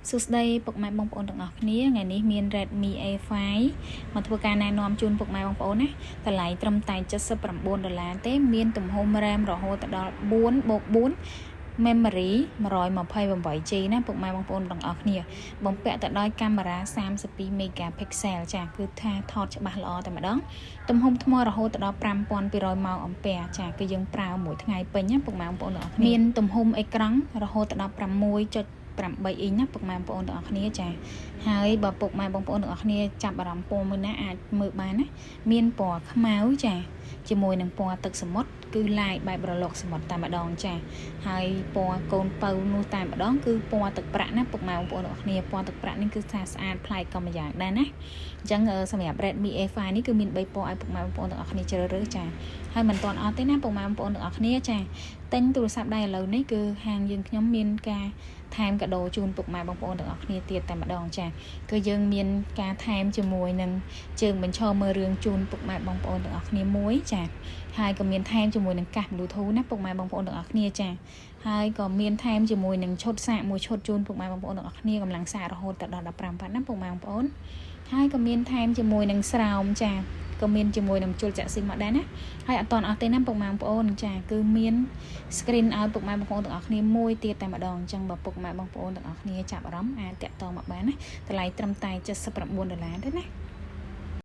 សួស្តីពុកម៉ែបងប្អូនទាំងអស់គ្នាថ្ងៃនេះមាន Redmi A5 មកធ្វើការណែនាំជូនពុកម៉ែបងប្អូនណាតម្លៃត្រឹមតែ$79ទេមានទំហំ RAM រហូតដល់ 4+4 memory 128GB ណាពុកម៉ែបងប្អូនទាំងអស់គ្នាបំពាក់ទៅដោយកាមេរ៉ា32 megapixel ចាគឺថាថតច្បាស់ល្អតែម្ដងទំហំថ្មរហូតដល់ 5200 ម៉ោងអាំពែចាគឺយើងប្រើមួយថ្ងៃពេញណាពុកម៉ែបងប្អូនទាំងអស់គ្នាមានទំហំអេក្រង់រហូតដល់ 6.8 អ៊ីងណាពុកម៉ែបងប្អូនទាំងអស់គ្នាចាហើយបើពុកម៉ែបងប្អូនទាំងអស់គ្នាចាប់អារម្មណ៍ពណ៌មួយណាអាចមើលបានណាមានពណ៌ខ្មៅចាជាមួយនឹងពណ៌ទឹកសមុទ្រគឺឡាយបែបរលកសមុទ្រតែម្ដងចាហើយពណ៌កូនពៅនោះតែម្ដងគឺពណ៌ទឹកប្រាក់ណាពុកម៉ែបងប្អូនទាំងអស់គ្នាពណ៌ទឹកប្រាក់នេះគឺថាស្អាតប្លែកក៏ម្យ៉ាងដែរណាអញ្ចឹងសម្រាប់ Redmi A5 នេះគឺមាន3ពណ៌ឲ្យពុកម៉ែបងប្អូនទាំងអស់គ្នាជ្រើសរើសចាហើយមិនទាន់អត់ទេណាពុកម៉ែបងប្អូនទាំងអស់គ្នាចាទិញទូរស័ព្ទដៃឥឡូវនេះគឺហាងយើងខ្ញុំមានការថែមកាដូជូនពុកម៉ែបងប្អូនទាំងអស់គ្នាទៀតតែម្ដងចាគឺយើងមានការថែមជាមួយនឹងជើងបញ្ឈរមើលរឿងជូនពុកម៉ែបងប្អូនទាំងអស់គ្នាមួយចាហើយក៏មានថែមជាមួយនឹងកាស Bluetooth ណាពុកម៉ែបងប្អូនទាំងអស់គ្នាចាហើយក៏មានថែមជាមួយនឹងឈុតសាកមួយឈុតជូនពុកម៉ែបងប្អូនទាំងអស់គ្នាកម្លាំងសាររហូតដល់15 វ៉ាត់ណាពុកម៉ែបងប្អូនហើយក៏មានថែមជាមួយនឹងស្រោមចាក៏មានជាមួយនឹងជលចាក់ស៊ីមកដែរណាហើយអត់តន់អស់ទេណាពុកម៉ែបងប្អូនចាគឺមាន screen ឲ្យពុកម៉ែបងប្អូនទាំងអស់គ្នាមួយទៀតតែម្ដងអញ្ចឹងបើពុកម៉ែបងប្អូនទាំងអស់គ្នាចាប់អារម្មណ៍អាចតាក់ទងមកបានណាតម្លៃត្រឹមតែ$79ទេណា